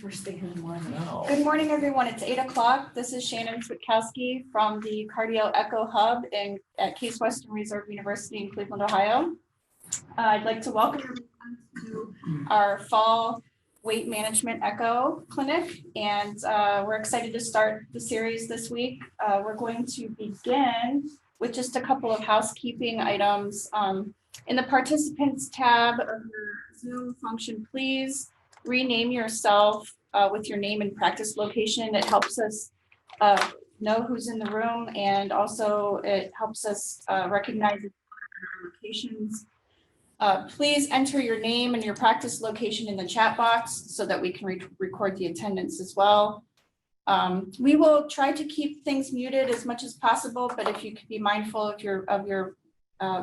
First thing in the morning. No. Good morning, everyone. It's 8 o'clock. This is Shannon Switkowski from the Cardio-ECHO Hub at Case Western Reserve University in Cleveland, Ohio. I'd like to welcome everyone to our fall weight management echo clinic, and we're excited to start the series this week. We're going to begin with just a couple of housekeeping items. In the participants tab of your Zoom function, please rename yourself with your name and practice location. It helps us know who's in the room, and also it helps us recognize locations. Please enter your name and your practice location in the chat box so that we can record the attendance as well. We will try to keep things muted as much as possible, but if you could be mindful of your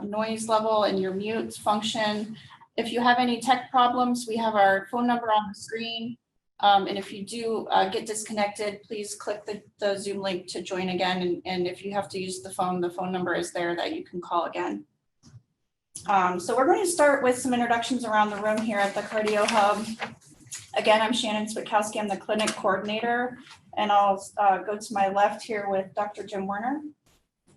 noise level and your mute function. If you have any tech problems, we have our phone number on the screen. And if you do get disconnected, please click the Zoom link to join again. And if you have to use the phone number is there that you can call again. So we're going to start with some introductions around the room here at the Cardio Hub. Again, I'm Shannon Switkowski. I'm the clinic coordinator, and I'll go to my left here with Dr. Jim Werner.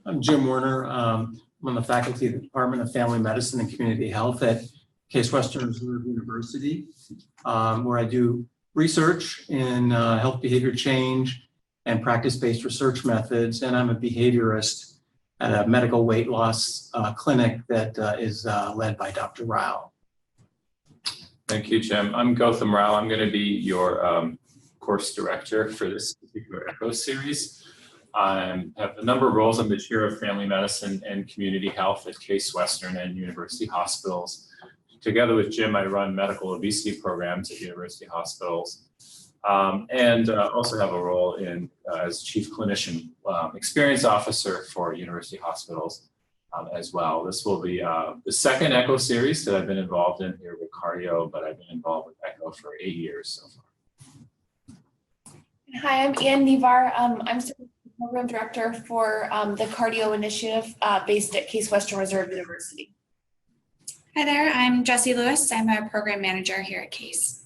I'm Jim Werner. I'm on the faculty of the Department of Family Medicine and Community Health at Case Western Reserve University, where I do research in health behavior change and practice-based research methods, and I'm a behaviorist at a medical weight loss clinic that is led by Dr. Rao. Thank you, Jim. I'm Goutham Rao. I'm going to be your course director for this particular ECHO series. I have a number of roles. I'm the chair of family medicine and community health at Case Western and university hospitals. Together with Jim, I run medical obesity programs at university hospitals, and also have a role in as chief clinician experience officer for university hospitals as well. This will be the second ECHO series that I've been involved in here with Cardio, but I've been involved with ECHO for 8 years so far. Hi, I'm Ann Nevar. I'm program director for the Cardio Initiative based at Case Western Reserve University. Hi there, I'm Jessie Lewis. I'm a program manager here at Case.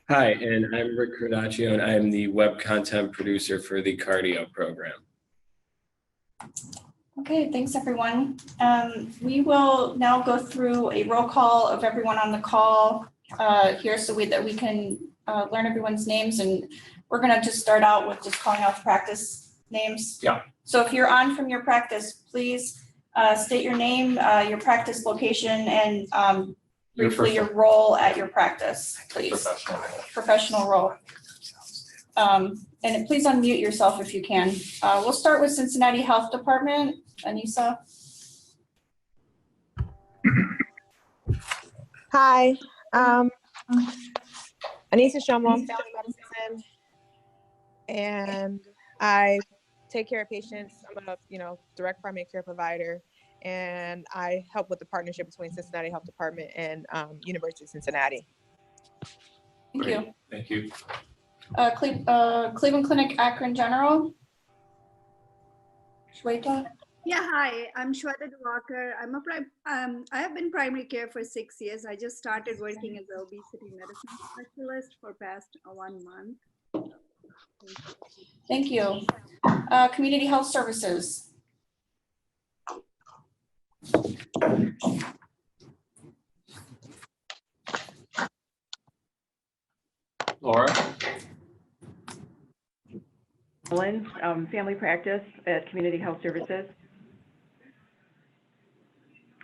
Hi, and I'm Rick Cardaccio, and I'm the web content producer for the Cardio program. Okay, thanks everyone. We will now go through a roll call of everyone on the call here so that we can learn everyone's names, and we're going to just start out with just calling off practice names. Yeah. So if you're on from your practice, please state your name, your practice location, and briefly your role at your practice, please. Professional role. And please unmute yourself if you can. We'll start with Cincinnati Health Department. Anissa. Hi, Anissa Shomo, I'm family medicine, and I take care of patients. I'm a direct primary care provider, and I help with the partnership between Cincinnati Health Department and University of Cincinnati. Thank you. Thank you. Cleveland Clinic Akron General. Shweta. Yeah, hi, I'm Shweta Diwakar. I have been primary care for 6 years. I just started working as an obesity medicine specialist for past 1 month. Thank you. Community Health Services. Laura. Family practice at Community Health Services.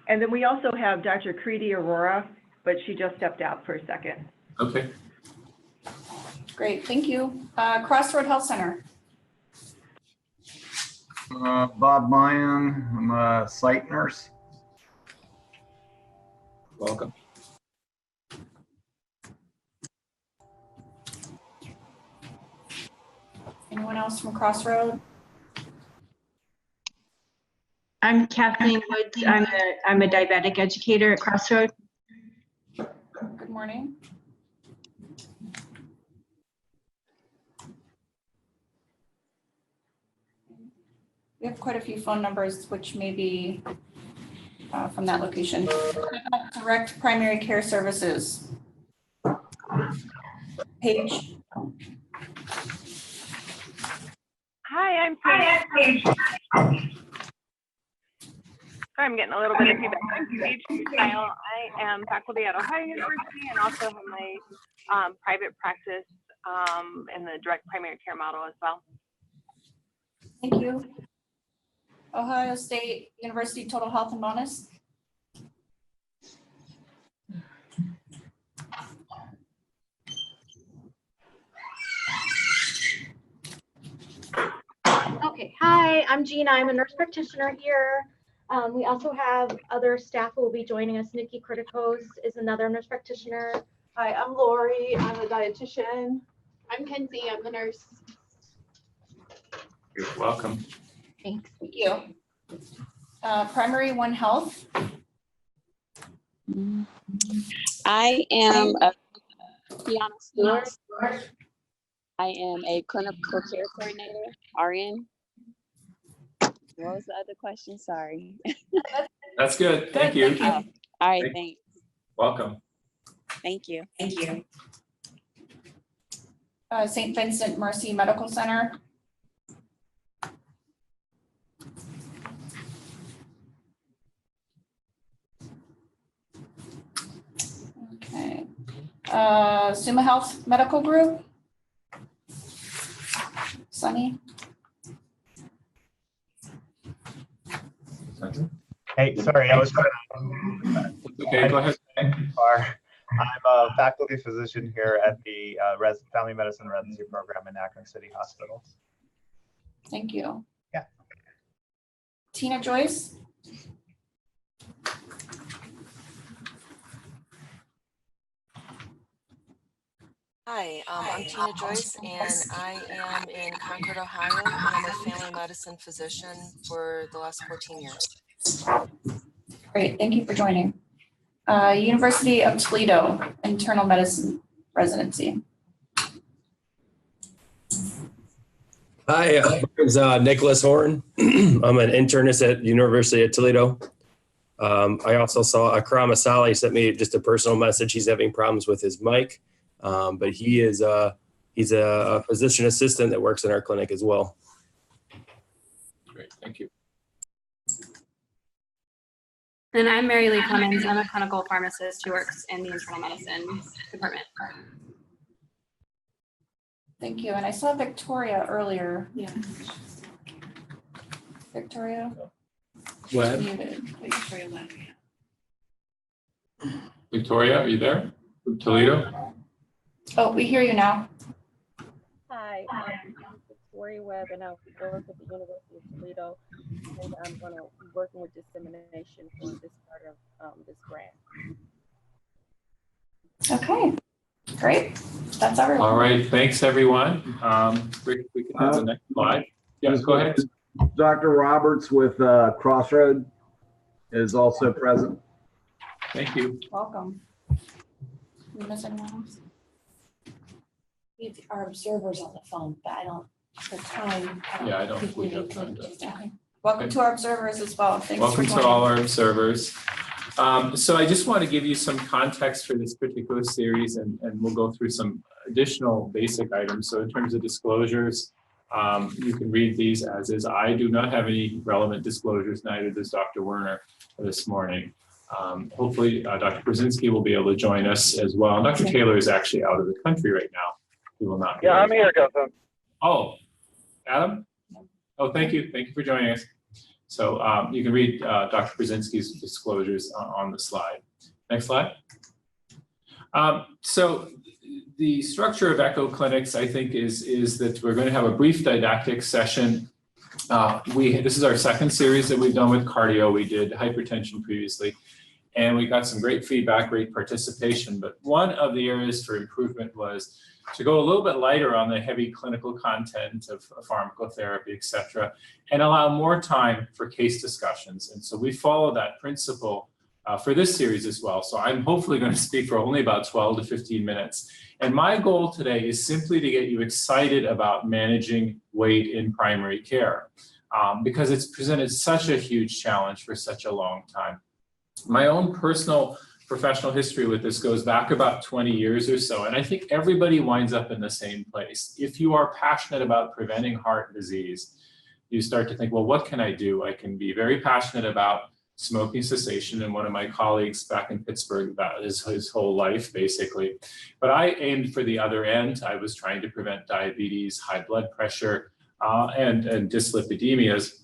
And then we also have Dr. Creedy Aurora, but she just stepped out for a second. Okay. Great, thank you. Crossroad Health Center. Bob Mayan, I'm a site nurse. Welcome. Anyone else from Crossroad? I'm Kathleen Woods. I'm a diabetic educator at Crossroad. Good morning. We have quite a few phone numbers, which may be from that location. Direct primary care services. Paige. Hi, I'm Paige. Sorry, I'm getting a little bit of feedback. I'm Paige Kyle. I am faculty at Ohio University and also have my private practice in the direct primary care model as well. Thank you. Ohio State University Total Health and Wellness. Okay, hi, I'm Gina. I'm a nurse practitioner here. We also have other staff who will be joining us. Nikki Criticos is another nurse practitioner. Hi, I'm Lori. I'm a dietitian. I'm Kenzie. I'm the nurse. You're welcome. Thanks. Thank you. Primary One Health. I am Kiana Stewart. I am a clinical care coordinator, RN. What was the other question? Sorry. That's good. Thank you. Oh, all right, thanks. Welcome. Thank you. Thank you. St. Vincent Mercy Medical Center. Okay. Summa Health Medical Group. Sunny. Hey, sorry, I was trying to. Okay, go ahead. I'm a faculty physician here at the Family Medicine Residency Program in Akron City Hospital. Thank you. Yeah. Tina Joyce. Hi, I'm Tina Joyce, and I am in Concord, Ohio, and I'm a family medicine physician for the last 14 years. Great, thank you for joining. University of Toledo Internal Medicine Residency. Hi, my name is Nicholas Horn. I'm an internist at University of Toledo. I also saw Akram Asali sent me just a personal message. He's having problems with his mic, but he's a physician assistant that works in our clinic as well. Great, thank you. And I'm Mary Lee Clemens. I'm a clinical pharmacist who works in the internal medicine department. Thank you. And I saw Victoria earlier. Yeah. Victoria. What? Muted. Victoria left. Victoria, are you there? From Toledo? Oh, we hear you now. Hi, I'm Victoria Webb, and I work at the University of Toledo, and I'm going to be working with dissemination for this part of this grant. Okay, great. That's everyone. All right, thanks everyone. Rick, we can have the next slide. Yes, go ahead. Dr. Roberts with Crossroad is also present. Thank you. Welcome. Did we miss anyone else? We have our observers on the phone, but I don't, the time. Yeah, I don't think we have time to. Okay. Welcome to our observers as well. Thanks Welcome for to joining. all our observers. So I just want to give you some context for this particular series, and we'll go through some additional basic items. So in terms of disclosures, you can read these as is. I do not have any relevant disclosures, neither does Dr. Werner this morning. Hopefully Dr. Brzezinski will be able to join us as well. Dr. Taylor is actually out of the country right now. He will not be. Yeah, I'm here, Goutham. Oh, Adam? Oh, thank you. Thank you for joining us. So you can read Dr. Brzezinski's disclosures on the slide. Next slide. So the structure of ECHO clinics, I think, is that we're going to have a brief didactic session. This is our second series that we've done with cardio. We did hypertension previously, and we got some great feedback, great participation. But one of the areas for improvement was to go a little bit lighter on the heavy clinical content of pharmacotherapy, et cetera, and allow more time for case discussions. And so we follow that principle for this series as well. So I'm hopefully going to speak for only about 12 to 15 minutes. And my goal today is simply to get you excited about managing weight in primary care because it's presented such a huge challenge for such a long time. My own personal professional history with this goes back about 20 years or so, and I think everybody winds up in the same place. If you are passionate about preventing heart disease, you start to think, well, what can I do? I can be very passionate about smoking cessation, and one of my colleagues back in Pittsburgh, that is his whole life, basically. But I aimed for the other end. I was trying to prevent diabetes, high blood pressure, and dyslipidemias.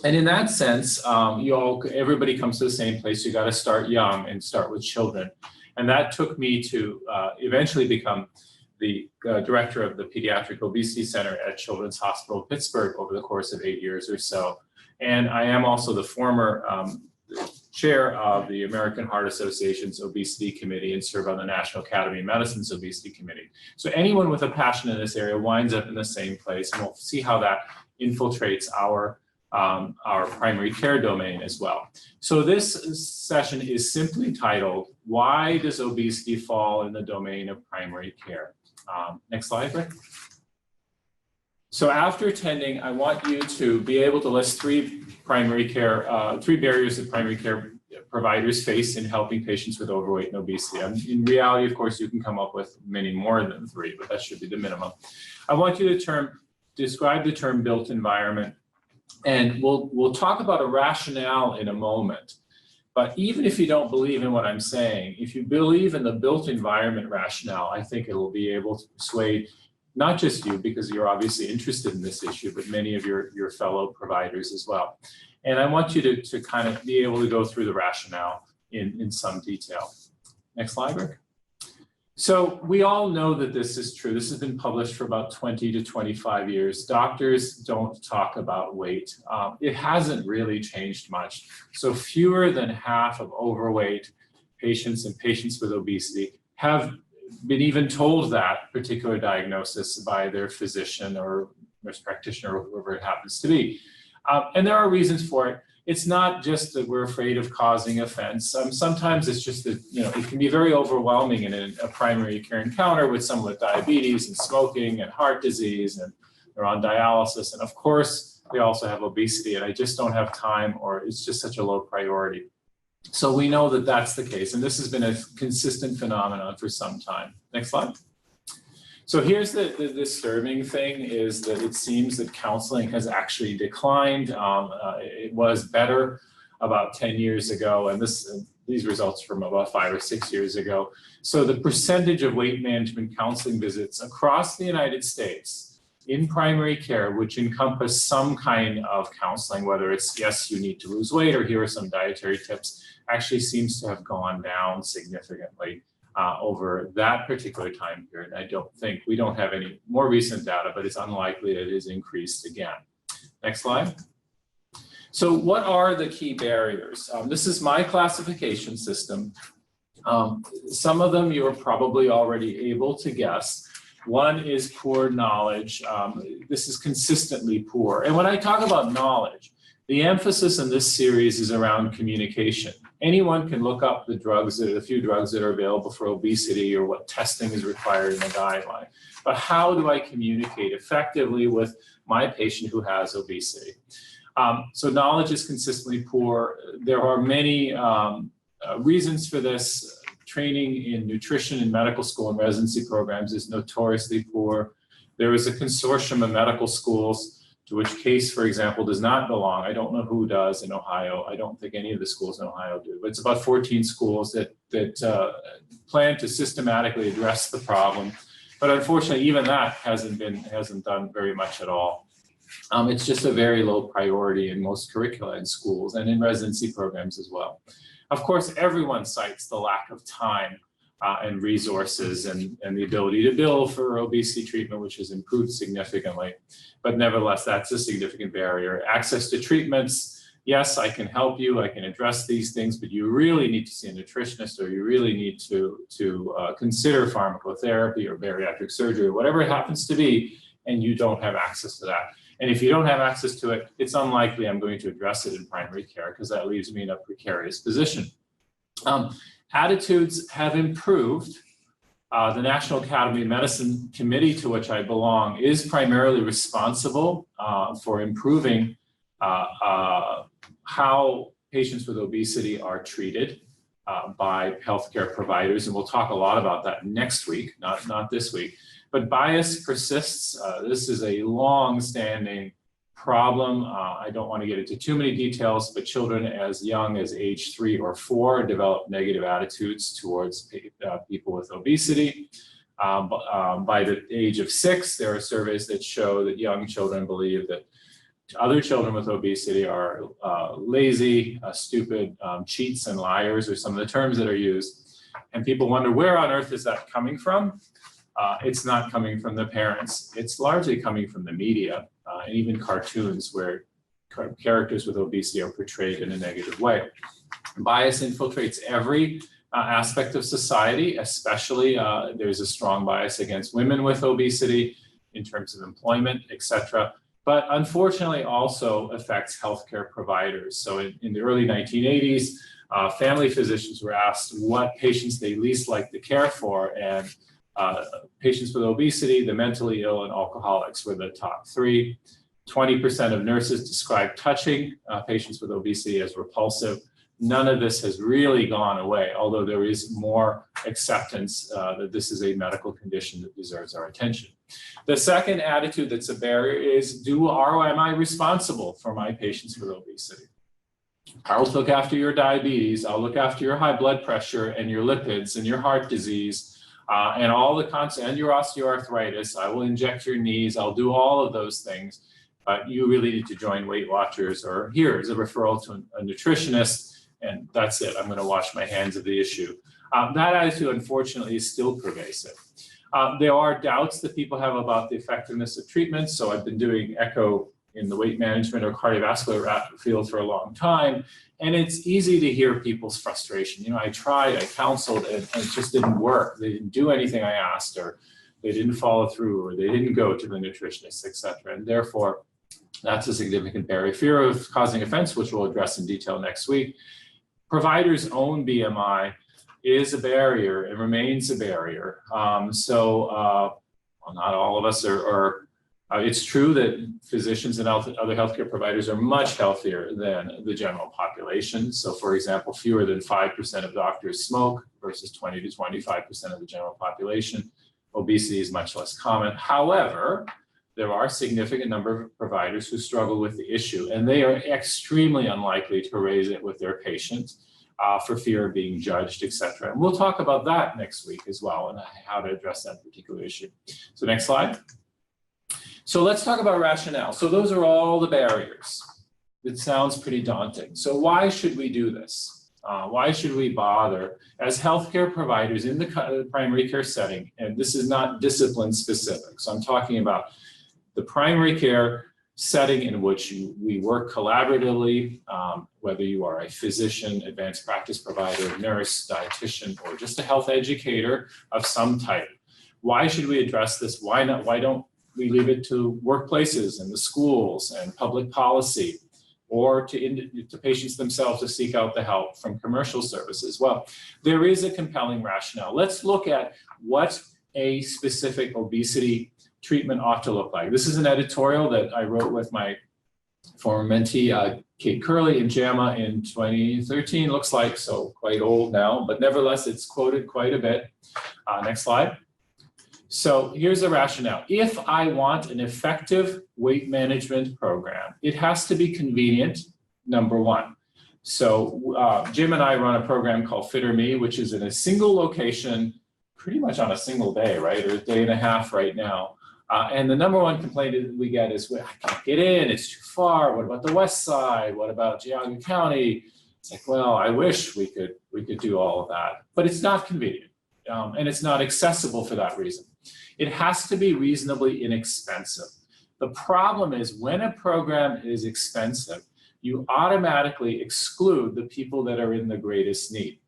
And in that sense, everybody comes to the same place. You got to start young and start with children. And that took me to eventually become the director of the Pediatric Obesity Center at Children's Hospital of Pittsburgh over the course of 8 years or so. And I am also the former chair of the American Heart Association's Obesity Committee and serve on the National Academy of Medicine's Obesity Committee. So anyone with a passion in this area winds up in the same place, and we'll see how that infiltrates our primary care domain as well. So this session is simply titled, Why Does Obesity Fall in the Domain of Primary Care? Next slide, Rick. So after attending, I want you to be able to list three barriers that primary care providers face in helping patients with overweight and obesity. In reality, of course, you can come up with many more than three, but that should be the minimum. I want you to describe the term built environment, and we'll talk about a rationale in a moment. But even if you don't believe in what I'm saying, if you believe in the built environment rationale, I think it will be able to persuade not just you, because you're obviously interested in this issue, but many of your fellow providers as well. And I want you to kind of be able to go through the rationale in some detail. Next slide, Rick. So we all know that this is true. This has been published for about 20 to 25 years. Doctors don't talk about weight. It hasn't really changed much. So fewer than half of overweight patients and patients with obesity have been even told that particular diagnosis by their physician or nurse practitioner or whoever it happens to be. And there are reasons for it. It's not just that we're afraid of causing offense. Sometimes it's just that, it can be very overwhelming in a primary care encounter with someone with diabetes and smoking and heart disease, and they're on dialysis. And of course, they also have obesity, and I just don't have time, or it's just such a low priority. So we know that that's the case, and this has been a consistent phenomenon for some time. Next slide. So here's the disturbing thing, is that it seems that counseling has actually declined. It was better about 10 years ago, and these results from about 5 or 6 years ago. So the percentage of weight management counseling visits across the United States in primary care, which encompass some kind of counseling, whether it's, yes, you need to lose weight, or here are some dietary tips, actually seems to have gone down significantly over that particular time period. We don't have any more recent data, but it's unlikely that it has increased again. Next slide. So what are the key barriers? This is my classification system. Some of them you're probably already able to guess. One is poor knowledge. This is consistently poor. And when I talk about knowledge, the emphasis in this series is around communication. Anyone can look up the few drugs that are available for obesity, or what testing is required in the guideline. But how do I communicate effectively with my patient who has obesity? So knowledge is consistently poor. There are many reasons for this. Training in nutrition in medical school and residency programs is notoriously poor. There is a consortium of medical schools to which Case, for example, does not belong. I don't know who does in Ohio. I don't think any of the schools in Ohio do, but it's about 14 schools that plan to systematically address the problem. But unfortunately, even that hasn't done very much at all. It's just a very low priority in most curricula in schools and in residency programs as well. Of course, everyone cites the lack of time and resources and the ability to bill for obesity treatment, which has improved significantly. But nevertheless, that's a significant barrier. Access to treatments, yes, I can help you, I can address these things, but you really need to see a nutritionist, or you really need to consider pharmacotherapy or bariatric surgery, or whatever it happens to be, and you don't have access to that. And if you don't have access to it, it's unlikely I'm going to address it in primary care, because that leaves me in a precarious position. Attitudes have improved. The National Academy of Medicine committee, to which I belong, is primarily responsible for improving how patients with obesity are treated. by healthcare providers, and we'll talk a lot about that next week, not this week. But bias persists. This is a long-standing problem. I don't want to get into too many details, but children as young as age 3 or 4 develop negative attitudes towards people with obesity. By the age of 6, there are surveys that show that young children believe that other children with obesity are lazy, stupid, cheats, and liars are some of the terms that are used. And people wonder, where on earth is that coming from? It's not coming from the parents. It's largely coming from the media and even cartoons where characters with obesity are portrayed in a negative way. Bias infiltrates every aspect of society, especially there's a strong bias against women with obesity in terms of employment, etc. But unfortunately also affects healthcare providers. So in the early 1980s, family physicians were asked what patients they least like to care for, and patients with obesity, the mentally ill, and alcoholics were the top 3. 20% of nurses described touching patients with obesity as repulsive. None of this has really gone away, although there is more acceptance that this is a medical condition that deserves our attention. The second attitude that's a barrier is, am I responsible for my patients with obesity? I'll look after your diabetes, I'll look after your high blood pressure and your lipids and your heart disease and all the and your osteoarthritis. I will inject your knees, I'll do all of those things. But you really need to join Weight Watchers, or here's a referral to a nutritionist, and that's it, I'm gonna wash my hands of the issue. That attitude, unfortunately, is still pervasive. There are doubts that people have about the effectiveness of treatments. So I've been doing echo in the weight management or cardiovascular field for a long time, and it's easy to hear people's frustration. You know, I tried, I counseled, and it just didn't work. They didn't do anything I asked, or they didn't follow through, or they didn't go to the nutritionist, etc. And therefore, that's a significant barrier. Fear of causing offense, which we'll address in detail next week. Providers' own BMI is a barrier and remains a barrier. Well, not all of us are it's true that physicians and other healthcare providers are much healthier than the general population. So for example, fewer than 5% of doctors smoke versus 20 to 25% of the general population. Obesity is much less common. However, there are a significant number of providers who struggle with the issue, and they are extremely unlikely to raise it with their patients for fear of being judged, etc. And we'll talk about that next week as well, and how to address that particular issue. So next slide. So let's talk about rationale. So those are all the barriers. It sounds pretty daunting. So why should we do this? Why should we bother as healthcare providers in the primary care setting? And this is not discipline specific. So I'm talking about the primary care setting in which we work collaboratively, whether you are a physician, advanced practice provider, nurse, dietitian, or just a health educator of some type. Why should we address this? Why not? Why don't we leave it to workplaces and the schools and public policy, or to patients themselves to seek out the help from commercial services? Well, there is a compelling rationale. Let's look at what a specific obesity treatment ought to look like. This is an editorial that I wrote with my former mentee, Kate Curley in JAMA in 2013, looks like, so quite old now, but nevertheless, it's quoted quite a bit. Next slide. So here's the rationale. If I want an effective weight management program, it has to be convenient, number one. So Jim and I run a program called Fit or Me, which is in a single location, pretty much on a single day, right? Or a day and a half right now. And the number one complaint that we get is, well, I can't get in, it's too far. What about the west side? What about Geauga County? It's like, well, I wish we could do all of that, but it's not convenient. And it's not accessible for that reason. It has to be reasonably inexpensive. The problem is when a program is expensive, you automatically exclude the people that are in the greatest need.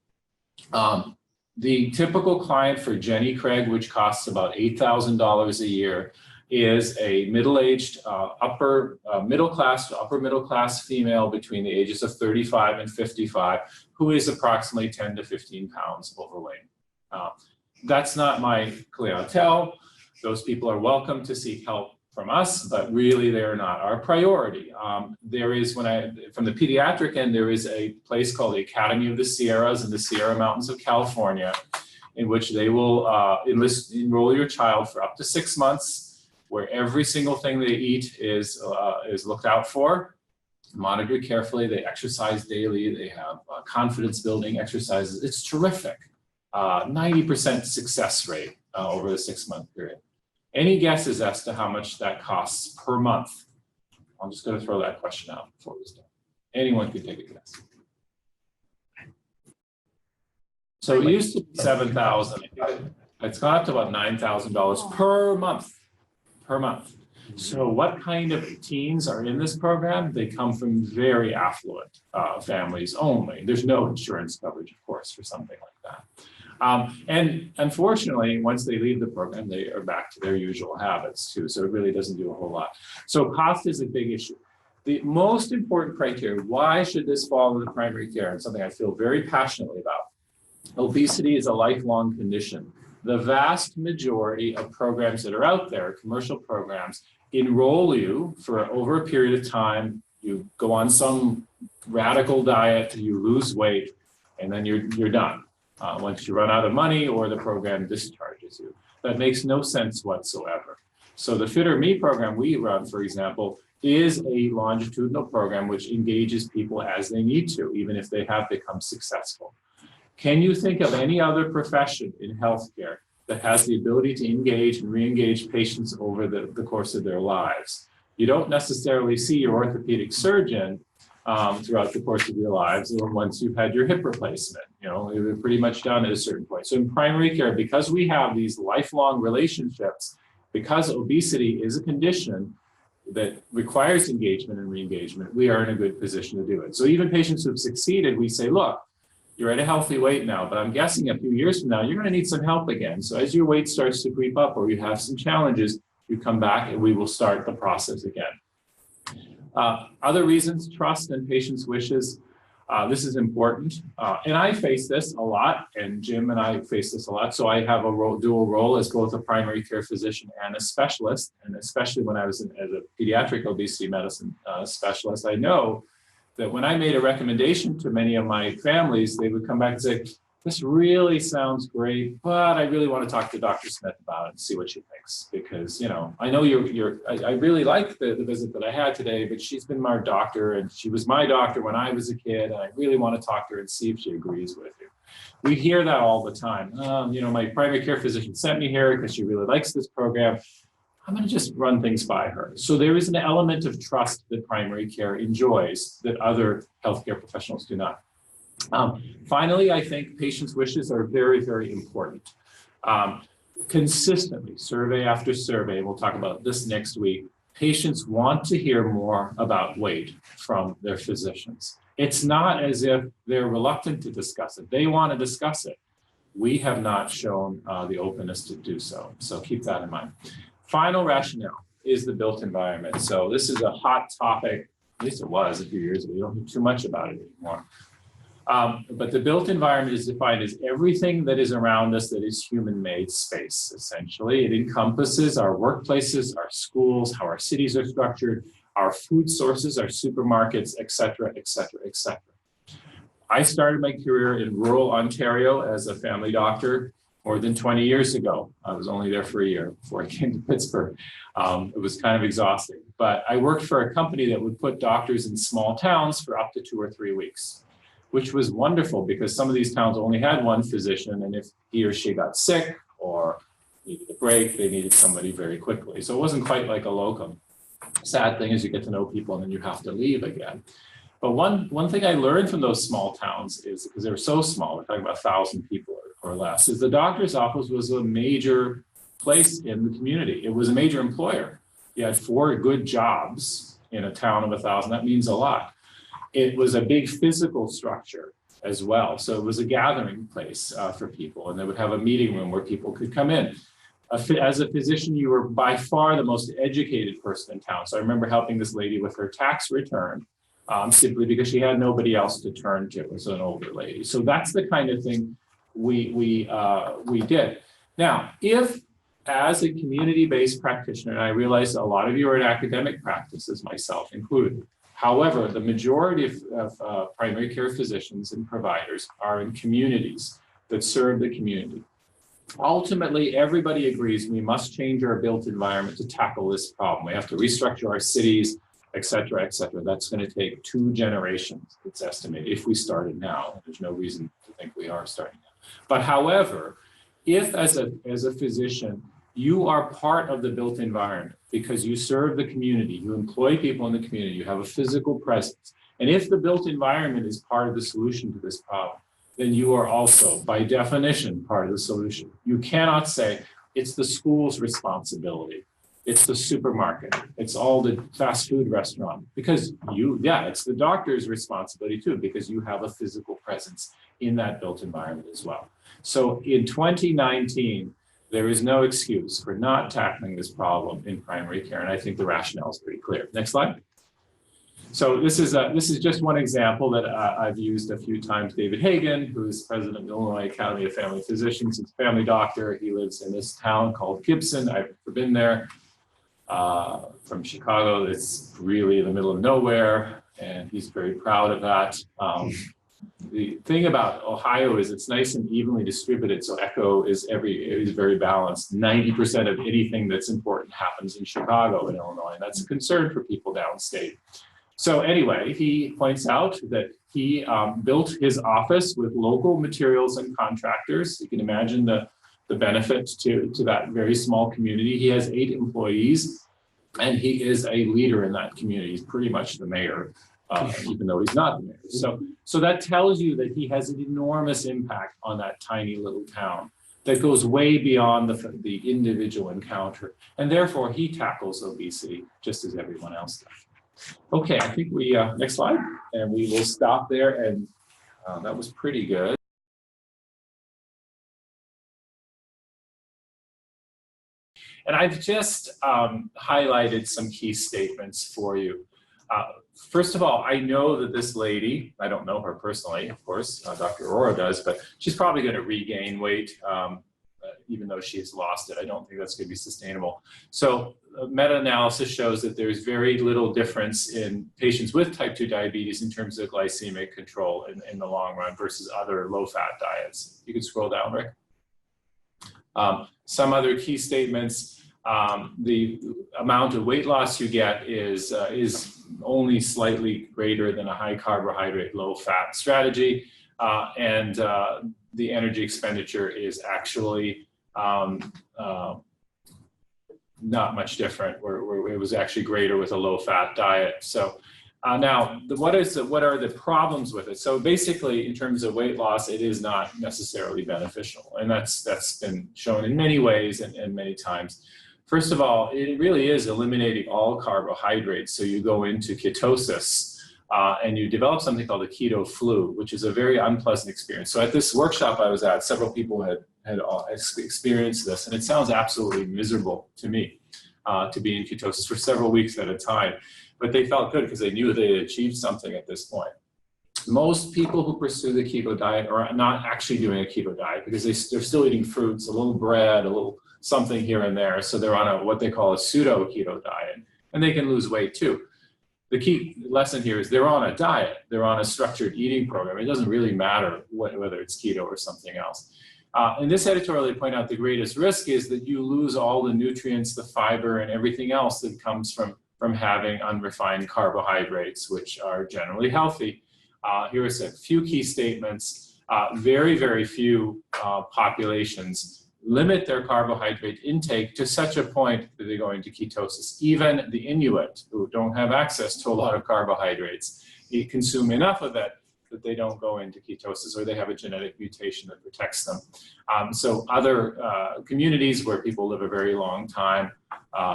The typical client for Jenny Craig, which costs about $8,000 a year, is a middle-aged, upper middle class female between the ages of 35 and 55, who is approximately 10 to 15 pounds overweight. That's not my clientele. Those people are welcome to seek help from us, but really they're not our priority. There is, from the pediatric end, there is a place called the Academy of the Sierras in the Sierra Mountains of California, in which they will enroll your child for up to 6 months, where every single thing they eat is looked out for, monitored carefully. They exercise daily. They have confidence building exercises. It's terrific. 90% success rate over the 6-month period. Any guesses as to how much that costs per month? I'm just going to throw that question out before we start. Anyone can take a guess. So it used to be $7,000. It's gone up to about $9,000 per month. Per month. So what kind of teens are in this program? They come from very affluent families only. There's no insurance coverage, of course, for something like that. And unfortunately, once they leave the program, they are back to their usual habits too. So it really doesn't do a whole lot. So cost is a big issue. The most important criteria, why should this fall into primary care, and something I feel very passionately about. Obesity is a lifelong condition. The vast majority of programs that are out there, commercial programs, enroll you for over a period of time. You go on some radical diet, you lose weight, and then you're done. Once you run out of money or the program discharges you. That makes no sense whatsoever. So the Fit or Me program we run, for example, is a longitudinal program which engages people as they need to, even if they have become successful. Can you think of any other profession in healthcare that has the ability to engage and re-engage patients over the course of their lives? You don't necessarily see your orthopedic surgeon throughout the course of your lives, or once you've had your hip replacement, you're pretty much done at a certain point. So in primary care, because we have these lifelong relationships, because obesity is a condition that requires engagement and re-engagement, we are in a good position to do it. So even patients who've succeeded, we say, look, you're at a healthy weight now, but I'm guessing a few years from now, you're going to need some help again. So as your weight starts to creep up or you have some challenges, you come back and we will start the process again. Other reasons, trust and patient's wishes. This is important. And I face this a lot, and Jim and I face this a lot. So I have a dual role as both a primary care physician and a specialist. And especially when I was as a pediatric obesity medicine specialist, I know that when I made a recommendation to many of my families, they would come back and say, this really sounds great, but I really want to talk to Dr. Smith about it and see what she thinks. Because, I know I really like the visit that I had today, but she's been my doctor and she was my doctor when I was a kid. And I really want to talk to her and see if she agrees with you. We hear that all the time. My primary care physician sent me here because she really likes this program. I'm going to just run things by her. So there is an element of trust that primary care enjoys that other healthcare professionals do not. Finally, I think patients' wishes are very, very important. Consistently, survey after survey, we'll talk about this next week, patients want to hear more about weight from their physicians. It's not as if they're reluctant to discuss it. They want to discuss it. We have not shown the openness to do so. So keep that in mind. Final rationale is the built environment. So this is a hot topic, at least it was a few years ago. We don't hear too much about it anymore. But the built environment is defined as everything that is around us that is human-made space, essentially. It encompasses our workplaces, our schools, how our cities are structured, our food sources, our supermarkets, et cetera, et cetera, et cetera. I started my career in rural Ontario as a family doctor more than 20 years ago. I was only there for a year before I came to Pittsburgh. It was kind of exhausting, but I worked for a company that would put doctors in small towns for up to 2 or 3 weeks, which was wonderful because some of these towns only had one physician, and if he or she got sick or needed a break, they needed somebody very quickly. So it wasn't quite like a locum. Sad thing is you get to know people and then you have to leave again. But one thing I learned from those small towns is, because they were so small, we're talking about 1,000 people or less, is the doctor's office was a major place in the community. It was a major employer. You had 4 good jobs in a town of 1,000. That means a lot. It was a big physical structure as well. So it was a gathering place for people, and they would have a meeting room where people could come in. As a physician, you were by far the most educated person in town. So I remember helping this lady with her tax return simply because she had nobody else to turn to as an older lady. So that's the kind of thing we did. Now, if as a community-based practitioner, and I realize a lot of you are in academic practices, myself included. However, the majority of primary care physicians and providers are in communities that serve the community. Ultimately, everybody agrees we must change our built environment to tackle this problem. We have to restructure our cities, et cetera, et cetera. That's going to take 2 generations, it's estimated, if we started now. There's no reason to think we are starting now. But however, if as a physician, you are part of the built environment because you serve the community, you employ people in the community, you have a physical presence. And if the built environment is part of the solution to this problem, then you are also, by definition, part of the solution. You cannot say it's the school's responsibility, it's the supermarket, it's all the fast food restaurant, because it's the doctor's responsibility too, because you have a physical presence in that built environment as well. So in 2019, there is no excuse for not tackling this problem in primary care, and I think the rationale is pretty clear. Next slide. So this is just one example that I've used a few times. David Hagan, who is president of the Illinois Academy of Family Physicians, he's a family doctor. He lives in this town called Gibson. I've never been there. From Chicago, it's really in the middle of nowhere, and he's very proud of that. The thing about Ohio is it's nice and evenly distributed, so ECHO is very balanced. 90% of anything that's important happens in Chicago and Illinois, and that's a concern for people downstate. So anyway, he points out that he built his office with local materials and contractors. You can imagine the benefit to that very small community. He has 8 employees, and he is a leader in that community. He's pretty much the mayor, even though he's not the mayor. So that tells you that he has an enormous impact on that tiny little town that goes way beyond the individual encounter. And therefore, he tackles obesity just as everyone else does. Okay, I think we, next slide, and we will stop there, and that was pretty good. And I've just highlighted some key statements for you. First of all, I know that this lady, I don't know her personally, of course, Dr. Aurora does, but she's probably going to regain weight, even though she has lost it. I don't think that's going to be sustainable. So meta-analysis shows that there's very little difference in patients with type 2 diabetes in terms of glycemic control in the long run versus other low-fat diets. You can scroll down, Rick. Some other key statements, the amount of weight loss you get is only slightly greater than a high carbohydrate, low fat strategy. And the energy expenditure is actually not much different, where it was actually greater with a low fat diet. So now, what are the problems with it? So basically, in terms of weight loss, it is not necessarily beneficial. And that's been shown in many ways and many times. First of all, it really is eliminating all carbohydrates. So you go into ketosis and you develop something called a keto flu, which is a very unpleasant experience. So at this workshop I was at, several people had experienced this, and it sounds absolutely miserable to me to be in ketosis for several weeks at a time. But they felt good because they knew they had achieved something at this point. Most people who pursue the keto diet are not actually doing a keto diet because they're still eating fruits, a little bread, a little something here and there. So they're on what they call a pseudo keto diet, and they can lose weight too. The key lesson here is they're on a diet. They're on a structured eating program. It doesn't really matter whether it's keto or something else. In this editorial, they point out the greatest risk is that you lose all the nutrients, the fiber, and everything else that comes from having unrefined carbohydrates, which are generally healthy. Here are a few key statements. Very, very few populations limit their carbohydrate intake to such a point that they go into ketosis. Even the Inuit, who don't have access to a lot of carbohydrates, they consume enough of it that they don't go into ketosis, or they have a genetic mutation that protects them. So other communities where people live a very long time,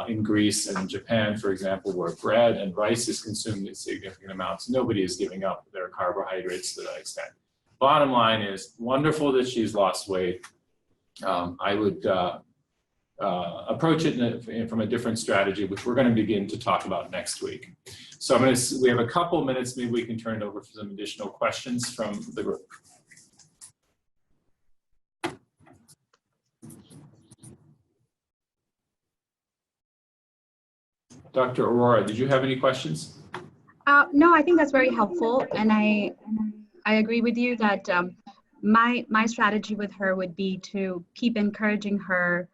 in Greece and Japan, for example, where bread and rice is consumed in significant amounts, nobody is giving up their carbohydrates to that extent. Bottom line is, wonderful that she's lost weight. I would approach it from a different strategy, which we're going to begin to talk about next week. So we have a couple minutes, maybe we can turn it over for some additional questions from the group. Dr. Aurora, did you have any questions? No, I think that's very helpful, and I agree with you that my strategy with her would be to keep encouraging her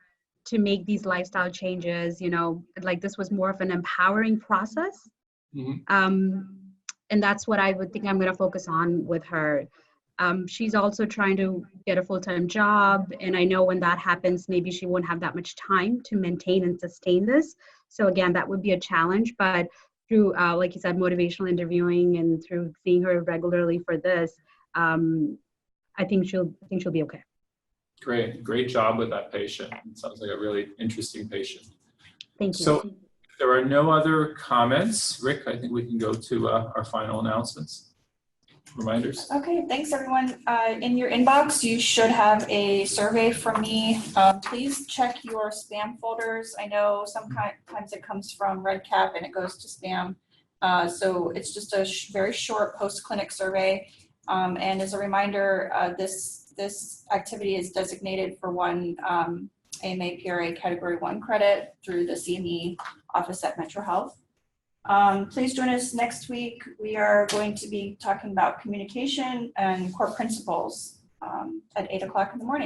to make these lifestyle changes. You know, like this was more of an empowering process, and that's what I would think I'm going to focus on with her. She's also trying to get a full-time job, and I know when that happens, maybe she won't have that much time to maintain and sustain this. So again, that would be a challenge, but through, like you said, motivational interviewing and through seeing her regularly for this, I think she'll be okay. Great job with that patient. It sounds like a really interesting patient. Thank you. So if there are no other comments, Rick, I think we can go to our final announcements. Reminders. Okay, thanks everyone. In your inbox, you should have a survey from me. Please check your spam folders. I know sometimes it comes from RedCap and it goes to spam. So it's just a very short post-clinic survey. And as a reminder, this activity is designated for one AMA PRA Category 1 credit through the CME office at Metro Health. Please join us next week. We are going to be talking about communication and core principles at 8 o'clock in the morning.